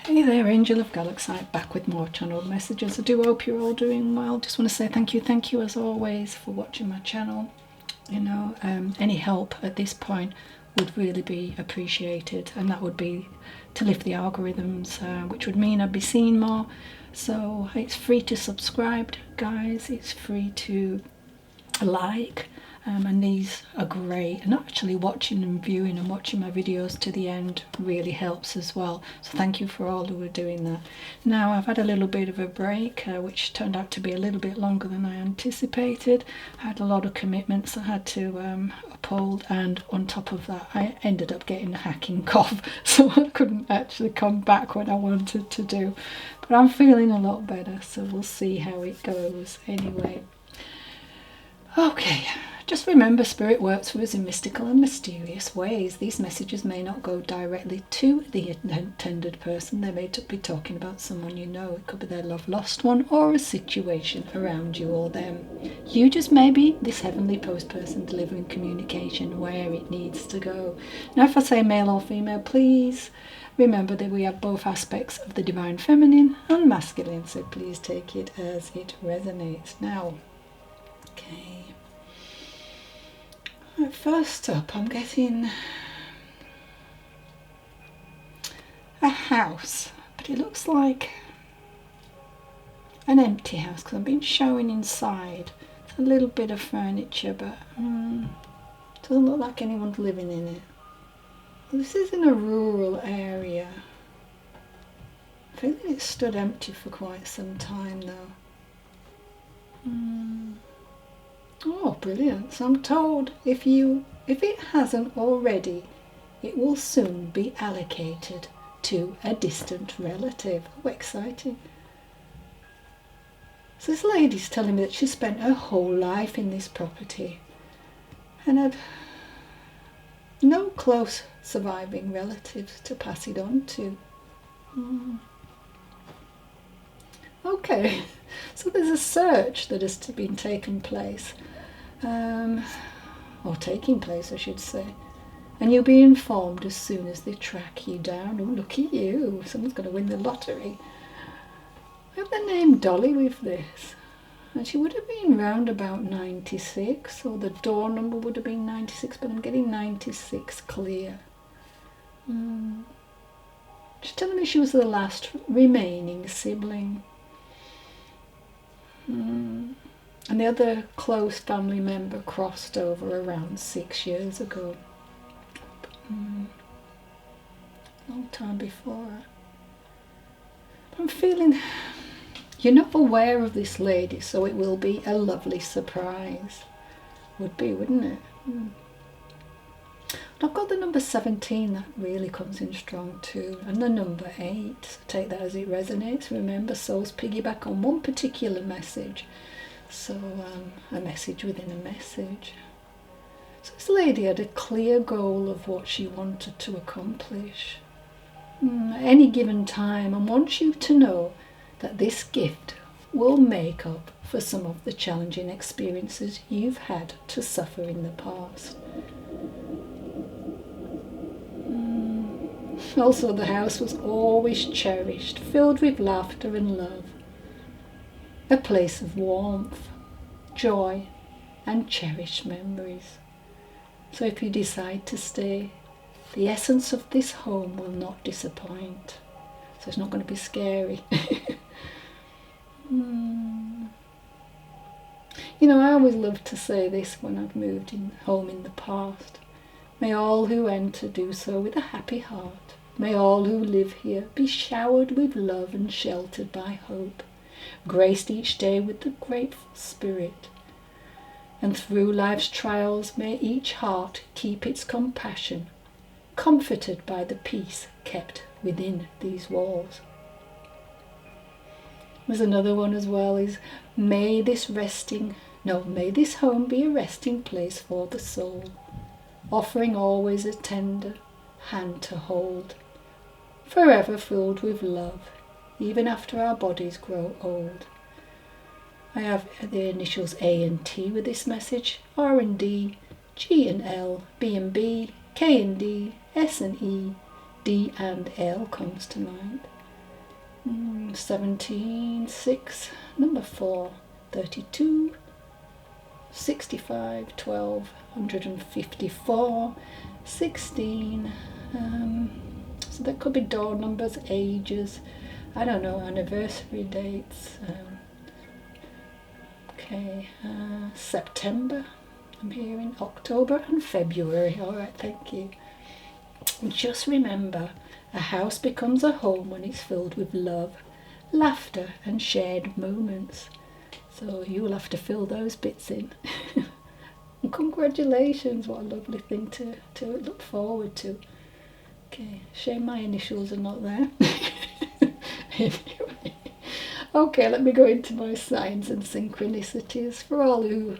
Hey there, Angel of Galaxite, back with more channel messages. I do hope you're all doing well. Just want to say thank you as always for watching my channel. You know, any help at this point would really be appreciated, and that would be to lift the algorithms, which would mean I'd be seen more. So it's free to subscribe, guys. It's free to like. And these are great, and actually watching and viewing and watching my videos to the end really helps as well, so thank you for all who are doing that. Now I've had a little bit of a break, which turned out to be a little bit longer than I anticipated. I had a lot of commitments I had to uphold, and on top of that I ended up getting a hacking cough, so I couldn't actually come back when I wanted to do, but I'm feeling a lot better, so we'll see how it goes anyway. Okay, just remember, Spirit works for us in mystical and mysterious ways. These messages may not go directly to the intended person. They may be talking about someone you know. It could be their love lost one, or a situation around you or them. You just may be this heavenly post person delivering communication where it needs to go. Now, if I say male or female, please remember that we have both aspects of the divine feminine and masculine, so please take it as it resonates. Now, okay. Right, first up, I'm getting a house, but it looks like an empty house because I've been showing inside. It's a little bit of furniture, but doesn't look like anyone's living in it. This is in a rural area. I think it's stood empty for quite some time now. Oh, brilliant. So I'm told if it hasn't already, it will soon be allocated to a distant relative. Oh, exciting. So this lady's telling me that she spent her whole life in this property and had no close surviving relatives to pass it on to. Okay, so there's a search that has been taking place. Or taking place, I should say, and you'll be informed as soon as they track you down. Oh, look at you, someone's going to win the lottery. I have the name Dolly with this, and she would have been round about 96, or the door number would have been 96, but I'm getting 96 clear. She's telling me she was the last remaining sibling. And the other close family member crossed over around 6 years ago. Long time before. I'm feeling you're not aware of this lady, so it will be a lovely surprise. Would be, wouldn't it? I've got the number 17, that really comes in strong too, and the number 8. So take that as it resonates. Remember, souls piggyback on one particular message. So a message within a message. So this lady had a clear goal of what she wanted to accomplish at any given time, and wants you to know that this gift will make up for some of the challenging experiences you've had to suffer in the past. Also, the house was always cherished, filled with laughter and love. A place of warmth, joy, and cherished memories. So if you decide to stay, the essence of this home will not disappoint. So it's not going to be scary. You know, I always love to say this when I've moved home in the past. May all who enter do so with a happy heart. May all who live here be showered with love and sheltered by hope, graced each day with the grateful spirit. And through life's trials may each heart keep its compassion, comforted by the peace kept within these walls. There's another one as well, is may this home be a resting place for the soul, offering always a tender hand to hold, forever filled with love, even after our bodies grow old. I have the initials A and T with this message, R and D, G and L, B and B, K and D, S and E, D and L comes to mind. 17, 6, number 4, 32, 65, 12, 154, 16. So that could be door numbers, ages, I don't know, anniversary dates. September, I'm hearing October and February. All right, thank you. And just remember, a house becomes a home when it's filled with love, laughter and shared moments. So you'll have to fill those bits in. And congratulations, what a lovely thing to look forward to. Okay, shame my initials are not there. Anyway, okay, let me go into my signs and synchronicities. For all who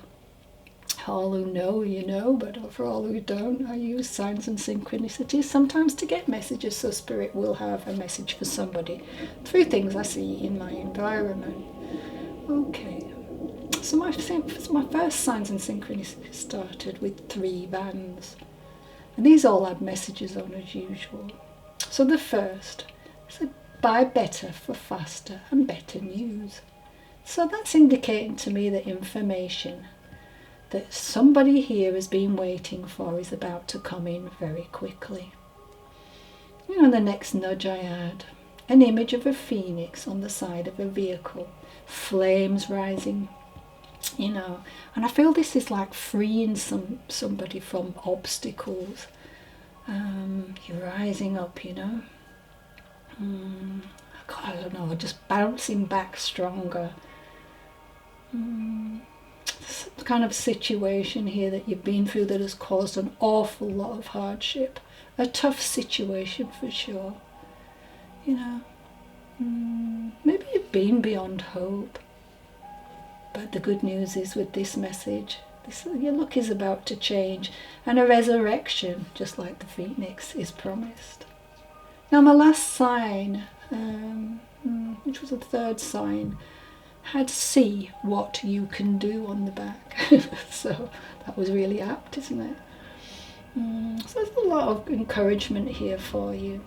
know, you know, but for all who don't, I use signs and synchronicities sometimes to get messages, so Spirit will have a message for somebody through things I see in my environment. Okay, so my first signs and synchronicities started with 3 bands, and these all had messages on as usual. So the first said, buy better for faster and better news. So that's indicating to me that information that somebody here has been waiting for is about to come in very quickly. You know, the next nudge I had, an image of a phoenix on the side of a vehicle, flames rising, you know, and I feel this is like freeing somebody from obstacles. You're rising up, you know. I don't know, just bouncing back stronger. Some kind of situation here that you've been through that has caused an awful lot of hardship. A tough situation for sure. You know, maybe you've been beyond hope. But the good news is with this message, your luck is about to change, and a resurrection, just like the phoenix, is promised. Now my last sign, which was the 3rd sign, had see what you can do on the back. So that was really apt, isn't it? So there's a lot of encouragement here for you.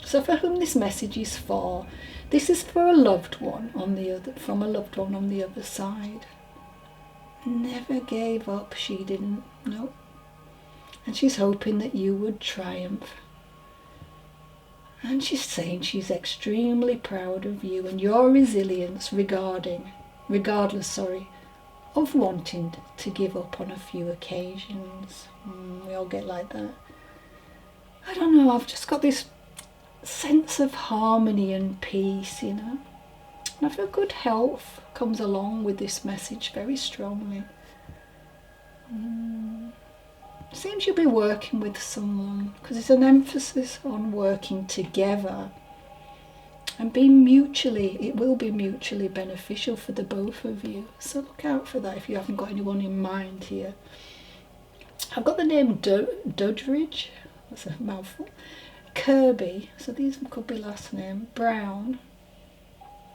So for whom this message is for, this is for a loved one on the other, from a loved one on the other side. Never gave up, she didn't, no. And she's hoping that you would triumph. And she's saying she's extremely proud of you and your resilience regardless of wanting to give up on a few occasions. We all get like that. I don't know, I've just got this sense of harmony and peace, you know. And I feel good health comes along with this message very strongly. Seems you'll be working with someone, because there's an emphasis on working together and it will be mutually beneficial for the both of you. So look out for that if you haven't got anyone in mind here. I've got the name Doddridge, that's a mouthful, Kirby, so these could be last name, Brown.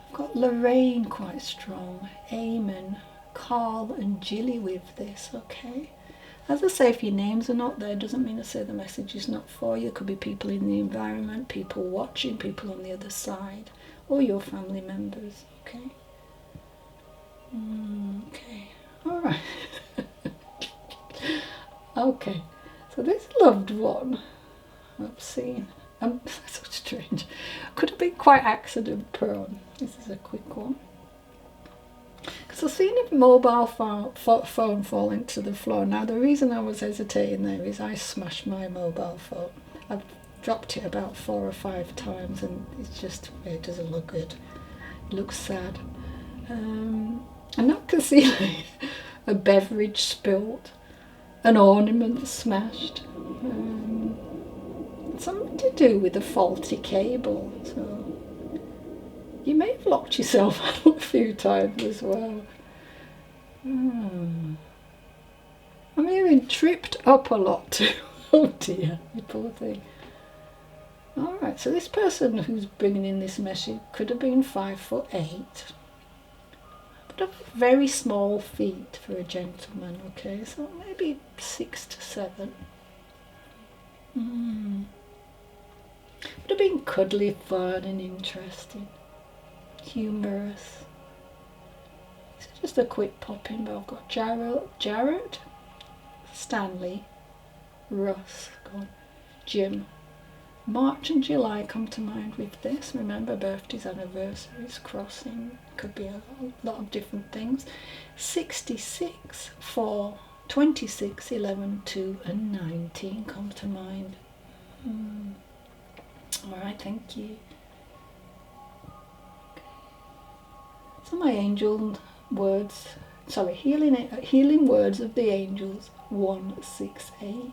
I've got Lorraine quite strong, Eamon, Carl and Jilly with this, okay? As I say, if your names are not there, doesn't mean to say the message is not for you. It could be people in the environment, people watching, people on the other side, or your family members, okay? Okay, all right. Okay, so this loved one I've seen, so strange, could have been quite accident prone. This is a quick one. Because I've seen a mobile phone fall into the floor. Now the reason I was hesitating there is I smashed my mobile phone. I've dropped it about 4 or 5 times and it doesn't look good. It looks sad. And I can see like, a beverage spilled, an ornament smashed. Something to do with a faulty cable. So you may have locked yourself out a few times as well. I'm hearing tripped up a lot too. Oh dear, you poor thing. Alright, so this person who's bringing in this message could have been 5'8", but have very small feet for a gentleman, okay? So maybe 6 to 7. But have been cuddly, fun and interesting. Humorous. It's just a quick pop in, but I've got Jared, Stanley, Russ, Jim. March and July come to mind with this. Remember, birthdays, anniversaries, crossing, could be a lot of different things. 66, 4, 26, 11, 2 and 19 come to mind. Alright, thank you. So my angel words, healing words of the angels, 168.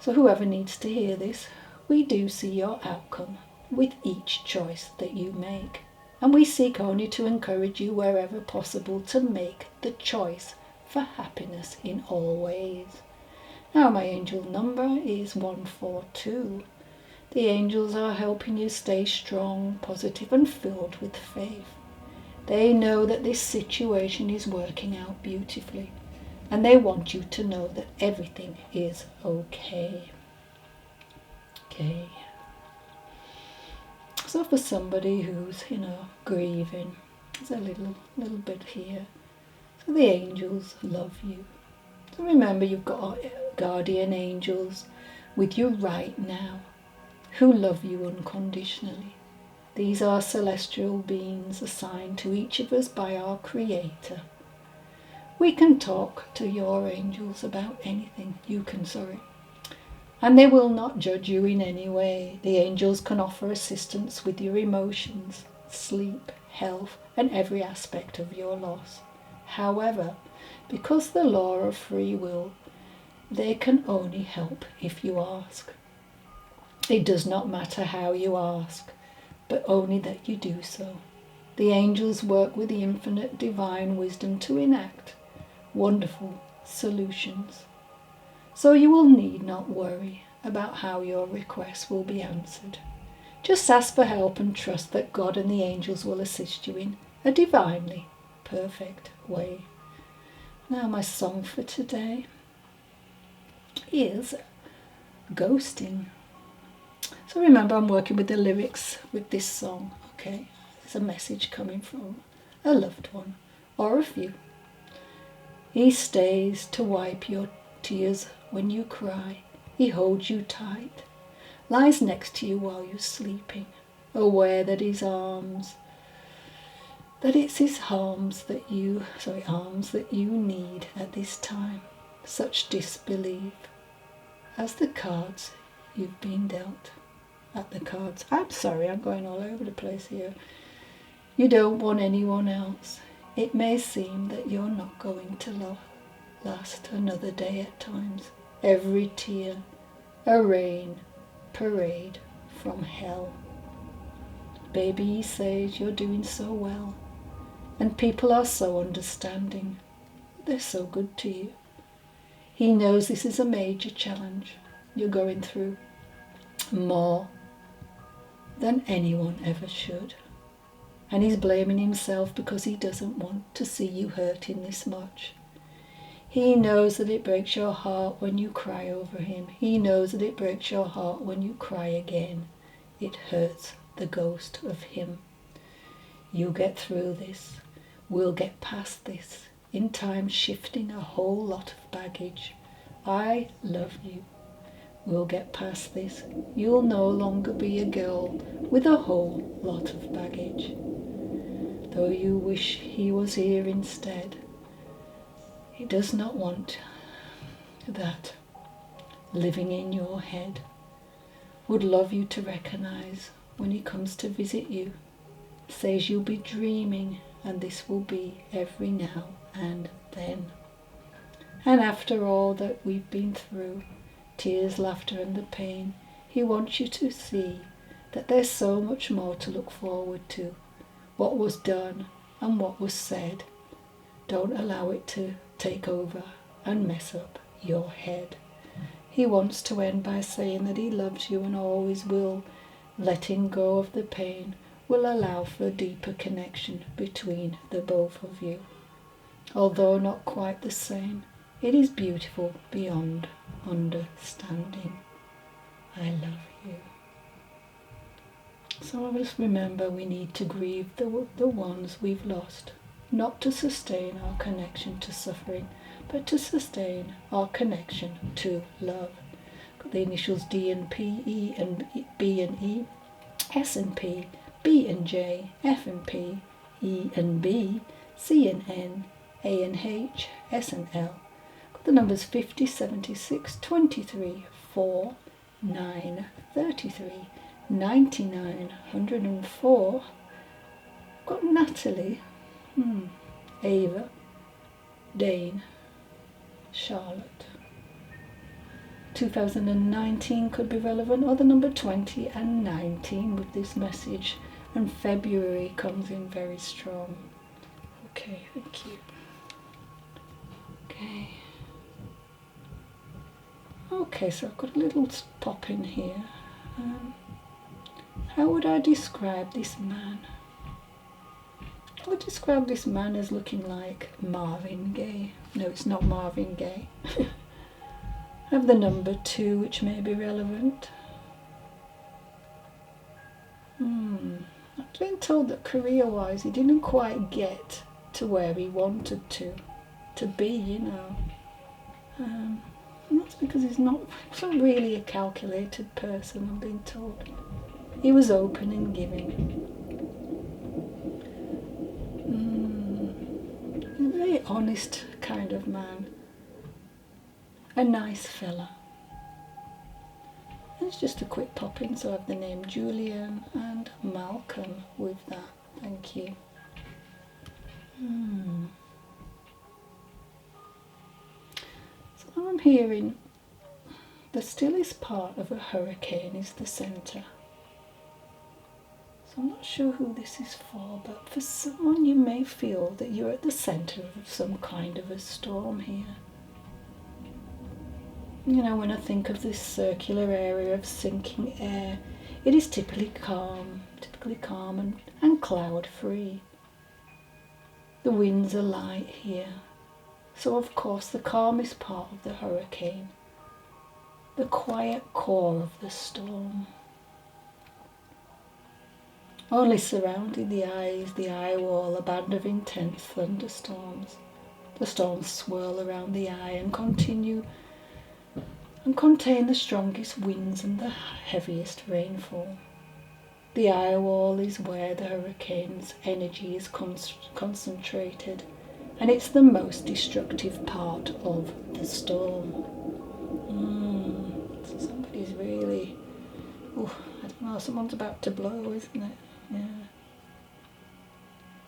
So whoever needs to hear this, we do see your outcome with each choice that you make. And we seek only to encourage you wherever possible to make the choice for happiness in all ways. Now my angel number is 142. The angels are helping you stay strong, positive and filled with faith. They know that this situation is working out beautifully. And they want you to know that everything is okay. Okay. So for somebody who's, grieving, there's a little bit here. So the angels love you. So remember, you've got guardian angels with you right now who love you unconditionally. These are celestial beings assigned to each of us by our Creator. We can talk to your angels about anything. And they will not judge you in any way. The angels can offer assistance with your emotions, sleep, health, and every aspect of your loss. However, because the law of free will, they can only help if you ask. It does not matter how you ask, but only that you do so. The angels work with the infinite divine wisdom to enact wonderful solutions. So you will need not worry about how your requests will be answered. Just ask for help and trust that God and the angels will assist you in a divinely perfect way. Now my song for today is Ghosting. So remember, I'm working with the lyrics with this song, okay? There's a message coming from a loved one or a few. He stays to wipe your tears when you cry. He holds you tight, lies next to you while you're sleeping, aware that it's his arms that you need at this time. Such disbelief as the cards you've been dealt. At the cards. I'm sorry, I'm going all over the place here. You don't want anyone else. It may seem that you're not going to last another day at times. Every tear, a rain parade from hell. Baby, he says you're doing so well, and people are so understanding. They're so good to you. He knows this is a major challenge you're going through, more than anyone ever should. And he's blaming himself because he doesn't want to see you hurting this much. He knows that it breaks your heart when you cry over him. He knows that it breaks your heart when you cry again. It hurts the ghost of him. You'll get through this. We'll get past this. In time, shifting a whole lot of baggage. I love you. We'll get past this. You'll no longer be a girl with a whole lot of baggage. Though you wish he was here instead, he does not want that living in your head. Would love you to recognize when he comes to visit you. Says you'll be dreaming, and this will be every now and then. And after all that we've been through, tears, laughter and the pain, he wants you to see that there's so much more to look forward to. What was done and what was said. Don't allow it to take over and mess up your head. He wants to end by saying that he loves you and always will. Letting go of the pain will allow for a deeper connection between the both of you. Although not quite the same, it is beautiful beyond understanding. I love you. So always remember we need to grieve the ones we've lost, not to sustain our connection to suffering, but to sustain our connection to love. Got the initials D and P, E and B and E, S and P, B and J, F and P, E and B, C and N, A and H, S and L. Got the numbers 50, 76, 23, 4, 9, 33, 99, 104. Got Natalie, Ava, Dane, Charlotte. 2019 could be relevant, or the number 20 and 19 with this message, and February comes in very strong. Okay, thank you. Okay, so I've got a little pop in here. How would I describe this man? I would describe this man as looking like Marvin Gaye. No, it's not Marvin Gaye. I have the number 2, which may be relevant. I've been told that career-wise he didn't quite get to where he wanted to be, you know. And that's because he's not really a calculated person, I've been told. He was open and giving. A very honest kind of man. A nice fella. It's just a quick pop in, so I have the name Julian and Malcolm with that. Thank you. So I'm hearing the stillest part of a hurricane is the centre. So I'm not sure who this is for, but for someone you may feel that you're at the centre of some kind of a storm here. You know, when I think of this circular area of sinking air, it is typically calm and cloud-free. The winds are light here, so of course the calmest part of the hurricane, the quiet core of the storm. Only surrounding the eye is the eye wall, a band of intense thunderstorms. The storms swirl around the eye and continue and contain the strongest winds and the heaviest rainfall. The eye wall is where the hurricane's energy is concentrated, and it's the most destructive part of the storm. So somebody's really, I don't know, someone's about to blow, isn't it? Yeah.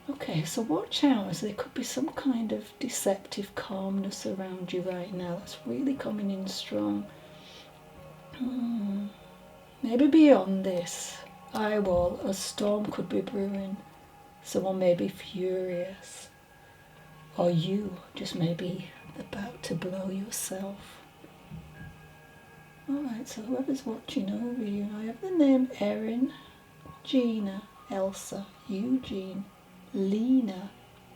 Okay, so watch out, as there could be some kind of deceptive calmness around you right now that's really coming in strong. Maybe beyond this eye wall, a storm could be brewing. Someone may be furious, or you just may be about to blow yourself. Alright, so whoever's watching over you, I have the name Erin, Gina, Elsa, Eugene, Lena,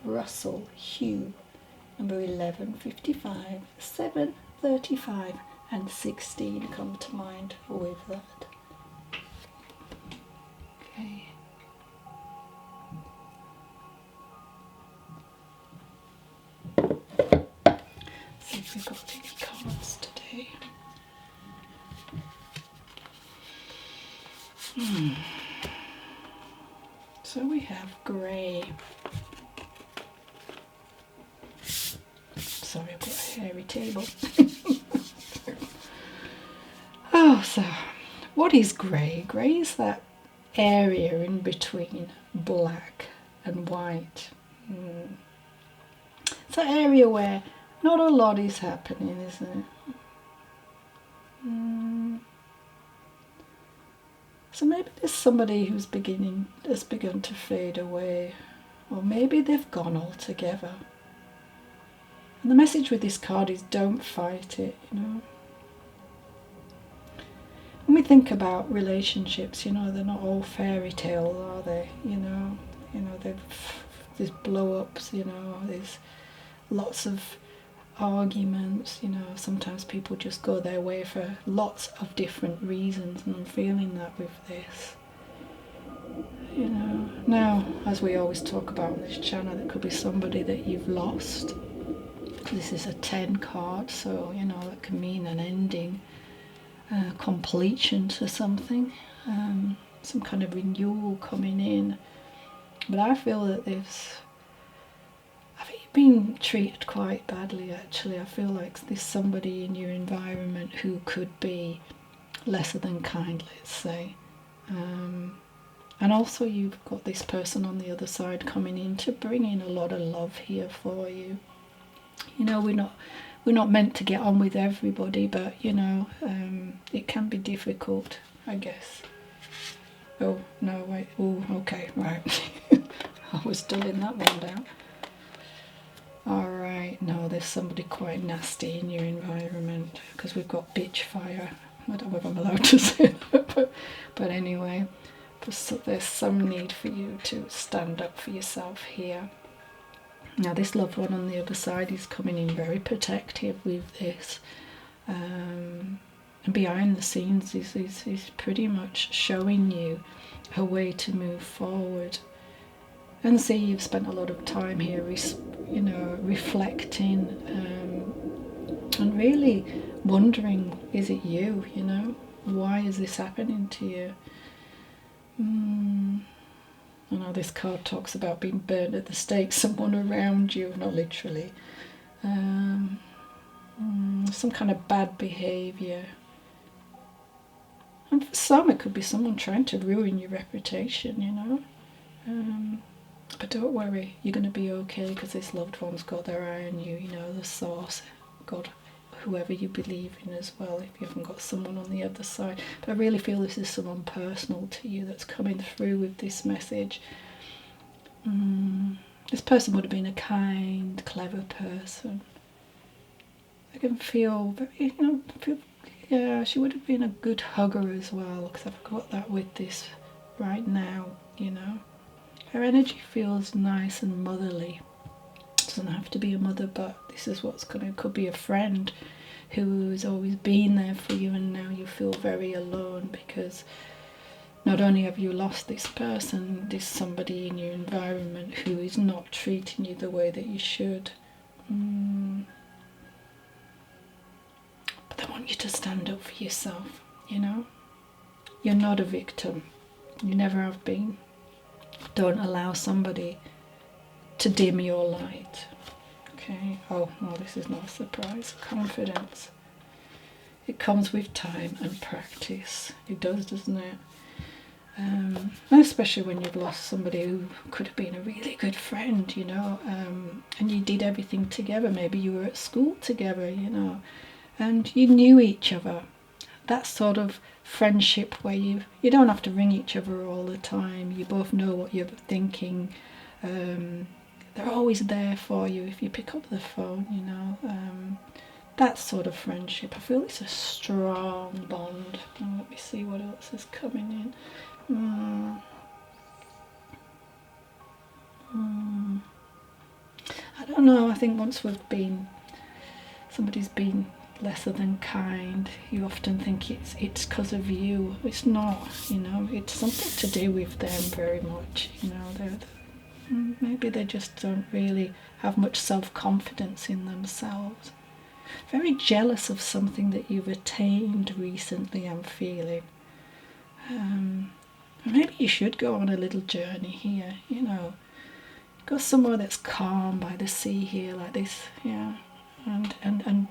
Russell, Hugh, number 11, 55, 7, 35 and 16 come to mind with that. Okay. See if we've got any cards today. So we have grey. Sorry, I've got a hairy table. So what is grey? Grey is that area in between black and white. It's an area where not a lot is happening, isn't it? So maybe there's somebody has begun to fade away, or maybe they've gone altogether. And the message with this card is don't fight it, you know. When we think about relationships, you know, they're not all fairy tales, are they? You know, there's blow-ups, you know, there's lots of arguments, you know, sometimes people just go their way for lots of different reasons, and I'm feeling that with this. You know, now, as we always talk about on this channel, it could be somebody that you've lost. This is a 10 card, so, you know, it can mean an ending, completion to something, some kind of renewal coming in. But I feel that I think you've been treated quite badly, actually. I feel like there's somebody in your environment who could be lesser than kind, let's say. And also you've got this person on the other side coming in to bring in a lot of love here for you. You know, we're not meant to get on with everybody, but, you know, it can be difficult, I guess. Oh, no, wait. Oh, okay, right. I was dulling that one down. Alright, no, there's somebody quite nasty in your environment, because we've got bitch fire. I don't know if I'm allowed to say that, but anyway. There's some need for you to stand up for yourself here. Now this loved one on the other side is coming in very protective with this. And behind the scenes is pretty much showing you a way to move forward. And see, you've spent a lot of time here, you know, reflecting and really wondering, is it you, you know? Why is this happening to you? I know this card talks about being burned at the stake, someone around you, not literally. Some kind of bad behaviour. And for some it could be someone trying to ruin your reputation, you know. But don't worry, you're going to be okay, because this loved one's got their eye on you, you know, the source, God, whoever you believe in as well, if you haven't got someone on the other side. But I really feel this is someone personal to you that's coming through with this message. This person would have been a kind, clever person. I can feel very, you know, yeah, she would have been a good hugger as well, because I've got that with this right now, you know. Her energy feels nice and motherly. Doesn't have to be a mother, but this is what's coming. It could be a friend who has always been there for you, and now you feel very alone because not only have you lost this person, there's somebody in your environment who is not treating you the way that you should. But they want you to stand up for yourself, you know. You're not a victim. You never have been. Don't allow somebody to dim your light. Okay, oh, no, this is not a surprise. Confidence. It comes with time and practice. It does, doesn't it? And especially when you've lost somebody who could have been a really good friend, you know, and you did everything together. Maybe you were at school together, you know, and you knew each other. That sort of friendship where you don't have to ring each other all the time. You both know what you're thinking. They're always there for you if you pick up the phone, you know. That sort of friendship. I feel it's a strong bond. Oh, let me see what else is coming in. I don't know. I think once somebody's been lesser than kind, you often think it's because of you. It's not, you know. It's something to do with them very much, you know. Maybe they just don't really have much self-confidence in themselves. Very jealous of something that you've attained recently, I'm feeling. Maybe you should go on a little journey here, you know. Go somewhere that's calm by the sea here, like this, yeah. And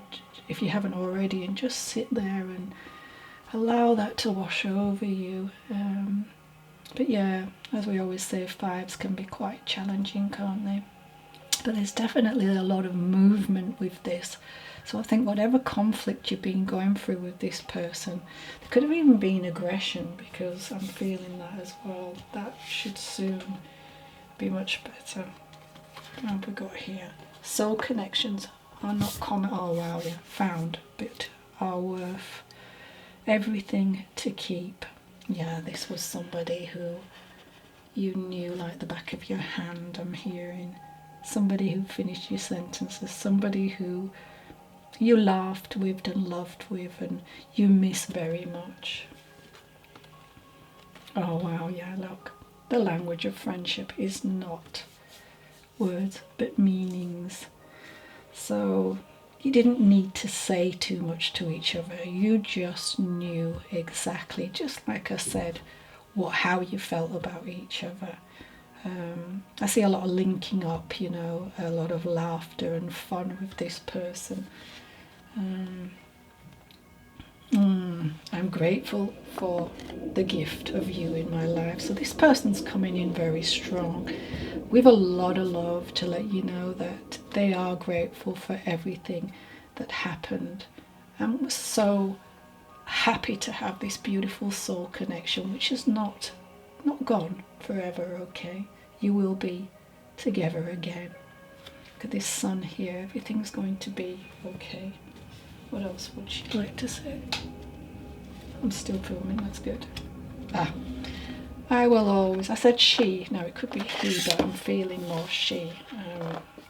if you haven't already, and just sit there and allow that to wash over you. But yeah, as we always say, fives can be quite challenging, can't they? But there's definitely a lot of movement with this. So I think whatever conflict you've been going through with this person, there could have even been aggression, because I'm feeling that as well. That should soon be much better. What have we got here? Soul connections are not common. Oh wow, yeah, found, but are worth everything to keep. Yeah, this was somebody who you knew like the back of your hand, I'm hearing. Somebody who finished your sentences, somebody who you laughed with and loved with and you miss very much. Oh wow, yeah, look. The language of friendship is not words but meanings. So you didn't need to say too much to each other. You just knew exactly, just like I said, how you felt about each other. I see a lot of linking up, you know, a lot of laughter and fun with this person. I'm grateful for the gift of you in my life. So this person's coming in very strong with a lot of love to let you know that they are grateful for everything that happened and was so happy to have this beautiful soul connection, which is not gone forever. Okay, you will be together again. Look at this sun here. Everything's going to be okay. What else would she like to say? I'm still filming, that's good. I will always, I said she, now it could be he, but I'm feeling more she.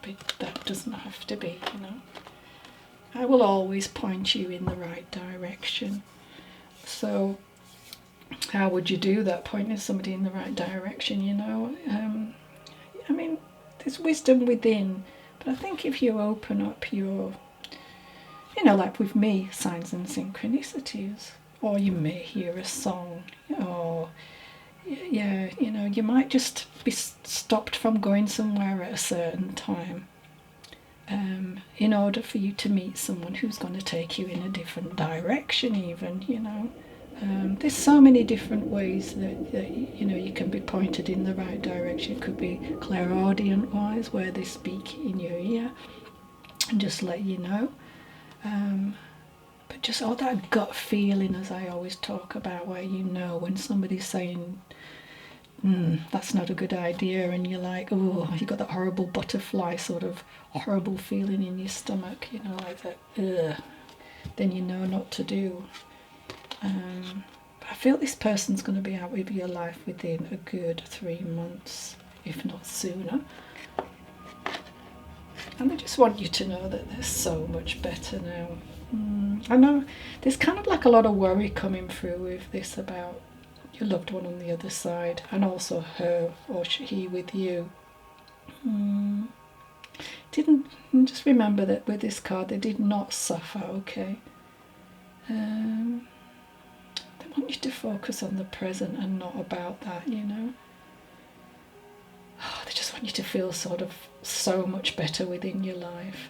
But that doesn't have to be, you know. I will always point you in the right direction. So how would you do that, pointing somebody in the right direction, you know? I mean, there's wisdom within, but I think if you open up your, you know, like with me, signs and synchronicities, or you may hear a song, or yeah, you know, you might just be stopped from going somewhere at a certain time in order for you to meet someone who's going to take you in a different direction even, you know. There's so many different ways that you know, you can be pointed in the right direction. It could be clairaudient wise, where they speak in your ear and just let you know. But just all that gut feeling, as I always talk about, where you know when somebody's saying, that's not a good idea, and you're like, oh, you got that horrible butterfly sort of horrible feeling in your stomach, you know, like that, ugh, then you know not to do. But I feel this person's going to be out of your life within a good 3 months, if not sooner. And I just want you to know that they're so much better now. I know there's kind of like a lot of worry coming through with this about your loved one on the other side, and also her or he with you. Just remember that with this card, they did not suffer, okay? They want you to focus on the present and not about that, you know? They just want you to feel sort of so much better within your life.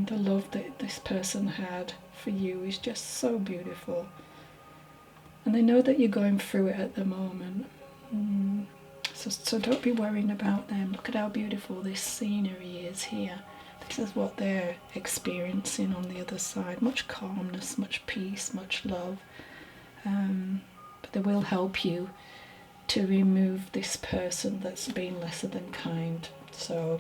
The love that this person had for you is just so beautiful. And they know that you're going through it at the moment. So don't be worrying about them. Look at how beautiful this scenery is here. This is what they're experiencing on the other side. Much calmness, much peace, much love. But they will help you to remove this person that's been lesser than kind. So,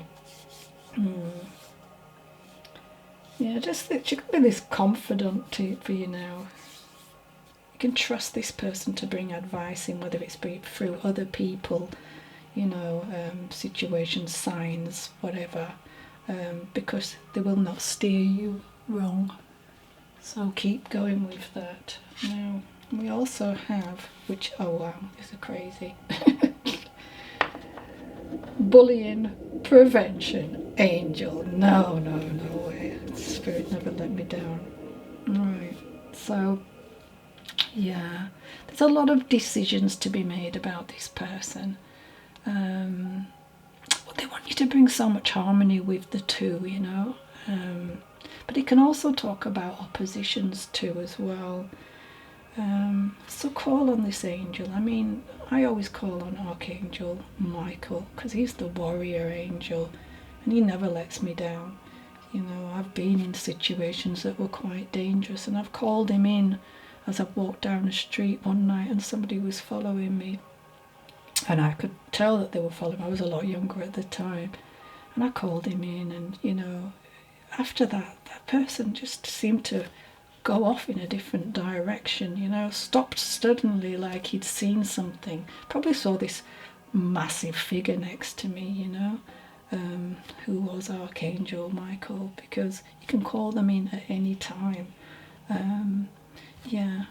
yeah, just that you can be this confidant for you now. You can trust this person to bring advice in, whether it's through other people, you know, situations, signs, whatever, because they will not steer you wrong. So keep going with that. Now, we also have, which, oh wow, these are crazy. Bullying prevention angel. No way. Spirit never let me down. Right. So yeah, there's a lot of decisions to be made about this person. Well, they want you to bring so much harmony with the two, you know. But it can also talk about oppositions too as well. So call on this angel. I mean, I always call on Archangel Michael because he's the warrior angel and he never lets me down. You know, I've been in situations that were quite dangerous and I've called him in as I walked down the street one night and somebody was following me. And I could tell that they were following me. I was a lot younger at the time. And I called him in and, you know, after that, that person just seemed to go off in a different direction, you know, stopped suddenly like he'd seen something. Probably saw this massive figure next to me, you know, who was Archangel Michael, because you can call them in at any time. Yeah,